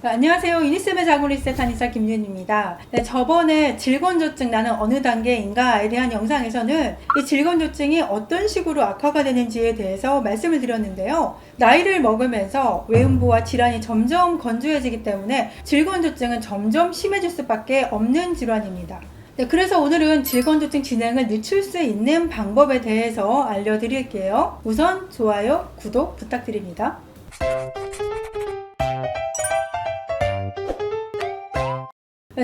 안녕하세요. 유니쌤의 자궁리셋 한의사 김윤입니다. 저번에 질건조증 나는 어느 단계인가에 대한 영상에서는 이 질건조증이 어떤 식으로 악화가 되는지에 대해서 말씀을 드렸는데요. 나이를 먹으면서 외음부와 질환이 점점 건조해지기 때문에 질건조증은 점점 심해질 수밖에 없는 질환입니다. 그래서 오늘은 질건조증 진행을 늦출 수 있는 방법에 대해서 알려드릴게요. 우선 좋아요, 구독 부탁드립니다.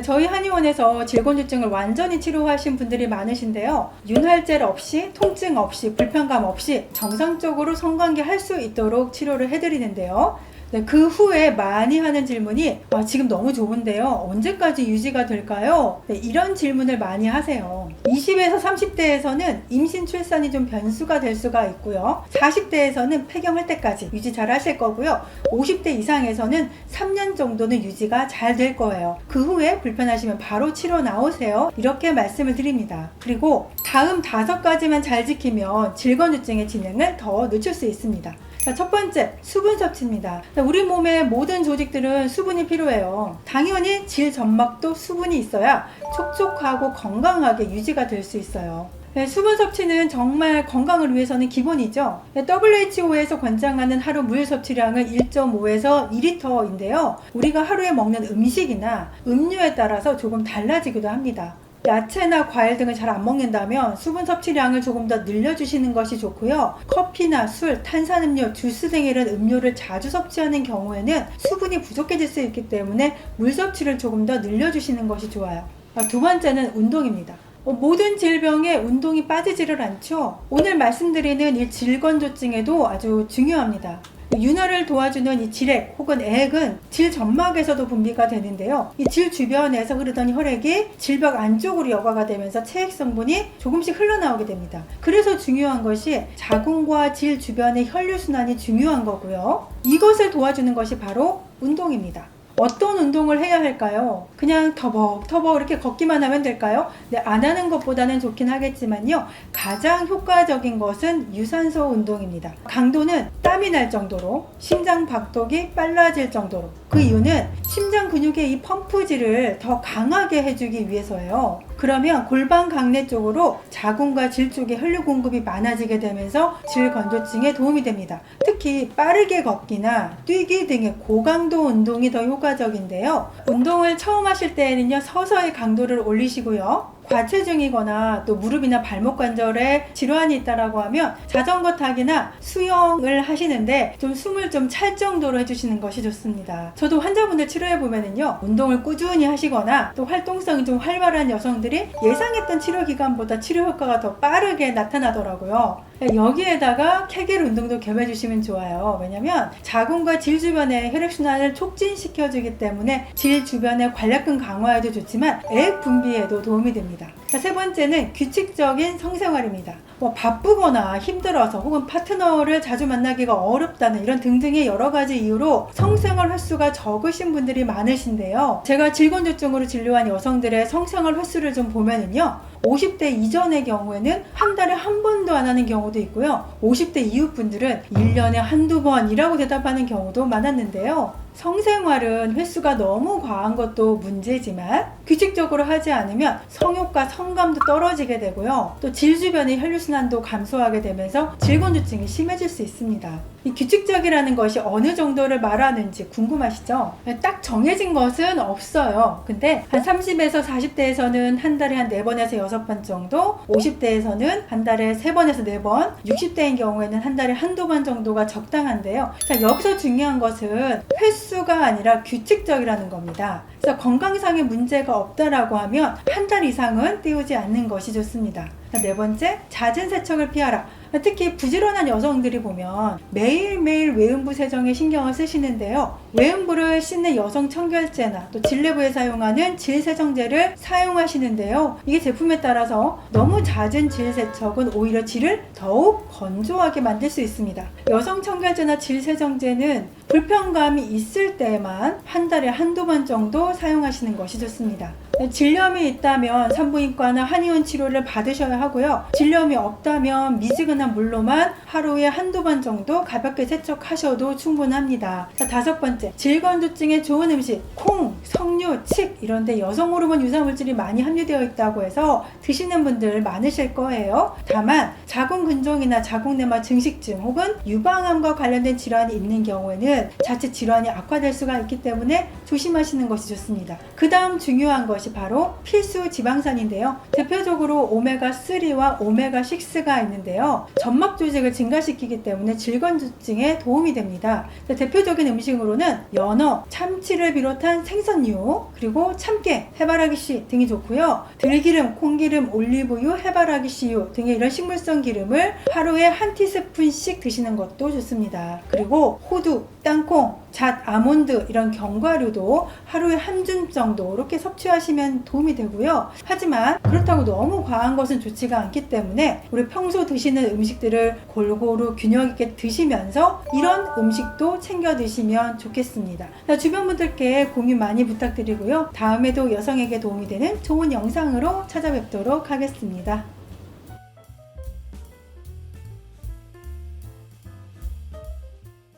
저희 한의원에서 질건조증을 완전히 치료하신 분들이 많으신데요. 윤활제 없이, 통증 없이, 불편감 없이 정상적으로 성관계 할 수 있도록 치료를 해드리는데요. 그 후에 많이 하는 질문이 지금 너무 좋은데요. 언제까지 유지가 될까요? 이런 질문을 많이 하세요. 20에서 30대에서는 임신 출산이 좀 변수가 될 수가 있고요. 40대에서는 폐경할 때까지 유지 잘 하실 거고요. 50대 이상에서는 3년 정도는 유지가 잘 될 거예요. 그 후에 불편하시면 바로 치료 나오세요. 이렇게 말씀을 드립니다. 그리고 다음 5가지만 잘 지키면 질건조증의 진행을 더 늦출 수 있습니다. 첫 번째, 수분 섭취입니다. 우리 몸의 모든 조직들은 수분이 필요해요. 당연히 질 점막도 수분이 있어야 촉촉하고 건강하게 유지가 될 수 있어요. 수분 섭취는 정말 건강을 위해서는 기본이죠. WHO에서 권장하는 하루 물 섭취량은 1.5에서 2리터인데요. 우리가 하루에 먹는 음식이나 음료에 따라서 조금 달라지기도 합니다. 야채나 과일 등을 잘 안 먹는다면 수분 섭취량을 조금 더 늘려주시는 것이 좋고요. 커피나 술, 탄산음료, 주스 등 이런 음료를 자주 섭취하는 경우에는 수분이 부족해질 수 있기 때문에 물 섭취를 조금 더 늘려주시는 것이 좋아요. 두 번째는 운동입니다. 모든 질병에 운동이 빠지지를 않죠. 오늘 말씀드리는 이 질건조증에도 아주 중요합니다. 윤활을 도와주는 이 질액 혹은 액은 질 점막에서도 분비가 되는데요. 이 질 주변에서 흐르던 혈액이 질벽 안쪽으로 여과가 되면서 체액 성분이 조금씩 흘러나오게 됩니다. 그래서 중요한 것이 자궁과 질 주변의 혈류순환이 중요한 거고요. 이것을 도와주는 것이 바로 운동입니다. 어떤 운동을 해야 할까요? 그냥 터벅터벅 이렇게 걷기만 하면 될까요? 안 하는 것보다는 좋긴 하겠지만요. 가장 효과적인 것은 유산소 운동입니다. 강도는 땀이 날 정도로, 심장 박동이 빨라질 정도로. 그 이유는 심장 근육의 이 펌프질을 더 강하게 해주기 위해서예요. 그러면 골반 강내 쪽으로 자궁과 질 쪽에 혈류 공급이 많아지게 되면서 질건조증에 도움이 됩니다. 특히 빠르게 걷기나 뛰기 등의 고강도 운동이 더 효과적인데요. 운동을 처음 하실 때에는요, 서서히 강도를 올리시고요. 과체중이거나 또 무릎이나 발목 관절에 질환이 있다라고 하면 자전거 타기나 수영을 하시는데 좀 숨을 좀 찰 정도로 해주시는 것이 좋습니다. 저도 환자분들 치료해 보면은요, 운동을 꾸준히 하시거나 또 활동성이 좀 활발한 여성들이 예상했던 치료 기간보다 치료 효과가 더 빠르게 나타나더라고요. 여기에다가 케겔 운동도 겸해 주시면 좋아요. 왜냐면 자궁과 질 주변의 혈액순환을 촉진시켜주기 때문에 질 주변의 관략근 강화에도 좋지만 액 분비에도 도움이 됩니다. 세 번째는 규칙적인 성생활입니다. 바쁘거나 힘들어서 혹은 파트너를 자주 만나기가 어렵다는 이런 등등의 여러 가지 이유로 성생활 횟수가 적으신 분들이 많으신데요. 제가 질건조증으로 진료한 여성들의 성생활 횟수를 좀 보면은요, 50대 이전의 경우에는 한 달에 한 번도 안 하는 경우도 있고요. 50대 이후 분들은 1년에 한두 번이라고 대답하는 경우도 많았는데요. 성생활은 횟수가 너무 과한 것도 문제지만 규칙적으로 하지 않으면 성욕과 성감도 떨어지게 되고요. 또 질 주변의 혈류순환도 감소하게 되면서 질건조증이 심해질 수 있습니다. 이 규칙적이라는 것이 어느 정도를 말하는지 궁금하시죠? 딱 정해진 것은 없어요. 근데 한 30에서 40대에서는 한 달에 한 4번에서 6번 정도, 50대에서는 한 달에 3번에서 4번, 60대인 경우에는 한 달에 한두 번 정도가 적당한데요. 자, 여기서 중요한 것은 횟수가 아니라 규칙적이라는 겁니다. 그래서 건강상의 문제가 없다라고 하면 한 달 이상은 띄우지 않는 것이 좋습니다. 네 번째, 잦은 세척을 피하라. 특히 부지런한 여성들이 보면 매일매일 외음부 세정에 신경을 쓰시는데요. 외음부를 씻는 여성 청결제나 또 질내부에 사용하는 질세정제를 사용하시는데요. 이게 제품에 따라서 너무 잦은 질세척은 오히려 질을 더욱 건조하게 만들 수 있습니다. 여성 청결제나 질세정제는 불편감이 있을 때만 한 달에 한두 번 정도 사용하시는 것이 좋습니다. 질염이 있다면 산부인과나 한의원 치료를 받으셔야 하고요. 질염이 없다면 미지근한 물로만 하루에 한두 번 정도 가볍게 세척하셔도 충분합니다. 자, 5번째, 질건조증에 좋은 음식, 콩, 석류, 칡 이런데 여성 호르몬 유사 물질이 많이 함유되어 있다고 해서 드시는 분들 많으실 거예요. 다만 자궁근종이나 자궁내막 증식증 혹은 유방암과 관련된 질환이 있는 경우에는 자칫 질환이 악화될 수가 있기 때문에 조심하시는 것이 좋습니다. 그 다음 중요한 것이 바로 필수 지방산인데요. 대표적으로 오메가3와 오메가6가 있는데요. 점막 조직을 증가시키기 때문에 질건조증에 도움이 됩니다. 대표적인 음식으로는 연어, 참치를 비롯한 생선류, 그리고 참깨, 해바라기씨 등이 좋고요. 들기름, 콩기름, 올리브유, 해바라기씨유 등의 이런 식물성 기름을 하루에 한 티스푼씩 드시는 것도 좋습니다. 그리고 호두, 땅콩, 잣, 아몬드 이런 견과류도 하루에 한 줌 정도 이렇게 섭취하시면 도움이 되고요. 하지만 그렇다고 너무 과한 것은 좋지가 않기 때문에 우리 평소 드시는 음식들을 골고루 균형 있게 드시면서 이런 음식도 챙겨 드시면 좋겠습니다. 주변 분들께 공유 많이 부탁드리고요. 다음에도 여성에게 도움이 되는 좋은 영상으로 찾아뵙도록 하겠습니다.